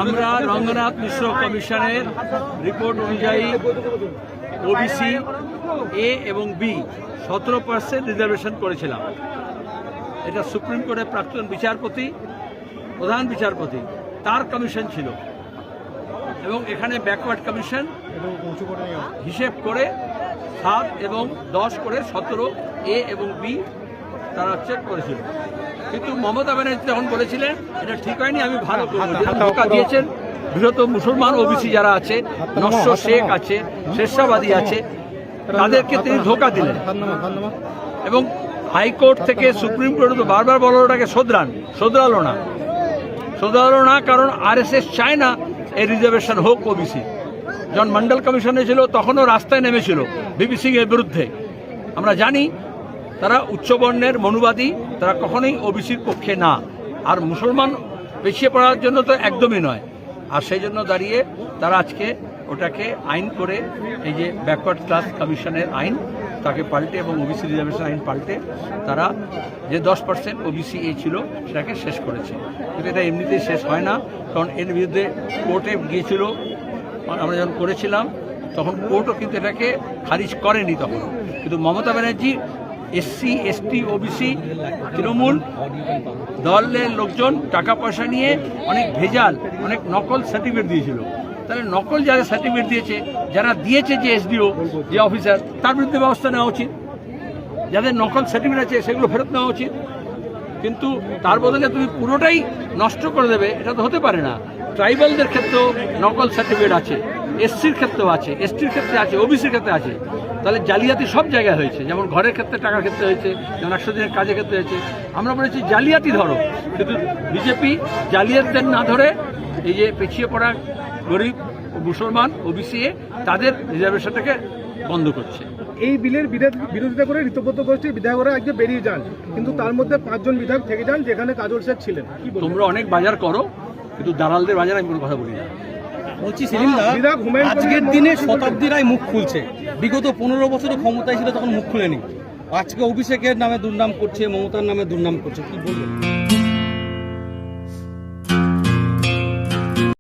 আমরা রঙ্গনাথ মিশ্র কমিশনের রিপোর্ট অনুযায়ী ওবিসি এ এবং বি 17% রিজার্ভেশন করেছিলাম। এটা সুপ্রিম কোর্টের প্রাক্তন বিচারপতি, প্রধান বিচারপতি তার কমিশন ছিল, এবং এখানে ব্যাকওয়ার্ড কমিশন হিসেব করে 7 এবং 10 করে 17 এ এবং বি তারা চেক করেছিল। কিন্তু মমতা ব্যানার্জি তখন বলেছিলেন এটা ঠিক হয়নি, আমি ভালো ধোকা দিয়েছেন। বিশেষত মুসলমান ওবিসি যারা আছে, নস্য শেখ আছে, শেরশাবাদী আছে, তাদেরকে তিনি ধোকা দিলেন। এবং হাইকোর্ট থেকে সুপ্রিম কোর্টে তো বারবার বলো ওটাকে শোধরালো না, কারণ আরএসএস চায় না এই রিজার্ভেশন হোক ওবিসি। যখন মন্ডল কমিশনে ছিল তখনও রাস্তায় নেমেছিল ভিপি সিং এর বিরুদ্ধে। আমরা জানি তারা উচ্চবর্ণের মনুবাদী, তারা কখনোই ওবিসির পক্ষে না, আর মুসলমান পিছিয়ে পড়ার জন্য তো একদমই নয়। আর সেই জন্য দাঁড়িয়ে তারা আজকে ওটাকে আইন করে, এই যে ব্যাকওয়ার্ড ক্লাস কমিশনের আইন তাকে পাল্টে এবং ওবিসি রিজার্ভেশন আইন পাল্টে তারা যে 10% ওবিসি এ ছিল সেটাকে শেষ করেছে। কিন্তু এটা এমনিতেই শেষ হয় না, কারণ এর বিরুদ্ধে কোর্টে গিয়েছিল। আমরা যখন করেছিলাম তখন কোর্টও কিন্তু এটাকে খারিজ করেনি তখন। কিন্তু Mamata Banerjee SC ST OBC Trinamool দলের লোকজন টাকা পয়সা নিয়ে অনেক ভেজাল, অনেক নকল সার্টিফিকেট দিয়েছিল। তাহলে নকল যারা সার্টিফিকেট দিয়েছে, যারা দিয়েছে যে এসডিও যে অফিসার, তার বিরুদ্ধে ব্যবস্থা নেওয়া উচিত। যাদের নকল সার্টিফিকেট আছে সেগুলো ফেরত নেওয়া উচিত। কিন্তু তার বদলে তুমি পুরোটাই নষ্ট করে দেবে, এটা তো হতে পারে না। ট্রাইবালদের ক্ষেত্রেও নকল সার্টিফিকেট আছে, এসসির ক্ষেত্রেও আছে, এসটির ক্ষেত্রে আছে, ওবিসির ক্ষেত্রে আছে। তাহলে জালিয়াতি সব জায়গায় হয়েছে, যেমন ঘরের ক্ষেত্রে, টাকার ক্ষেত্রে হয়েছে, যেমন 100 দিনের কাজের ক্ষেত্রে হয়েছে। আমরা বলেছি জালিয়াতি ধরো, কিন্তু বিজেপি জালিয়াতদের না ধরে এই যে পিছিয়ে পড়া গরিব মুসলমান ওবিসি তাদের রিজার্ভেশনটাকে বন্ধ করছে। এই বিলের বিরোধিতা করে ঋতব্রত গোষ্ঠীর বিধায়করা আজকে বেরিয়ে যান, কিন্তু তার মধ্যে 5 জন বিধায়ক থেকে যান, যেখানে কাজল শেখ ছিলেন। তোমরা অনেক বাজার করো, কিন্তু দালালদের বাজার আমি কোনো কথা বলি না। বলছি আজকের দিনে শতাব্দীরাই মুখ খুলছে, বিগত 15 বছরে ক্ষমতায় ছিল তখন মুখ খুলেনি। আজকে অভিষেকের নামে দুর্নাম করছে, মমতার নামে দুর্নাম করছে, কি বলবেন?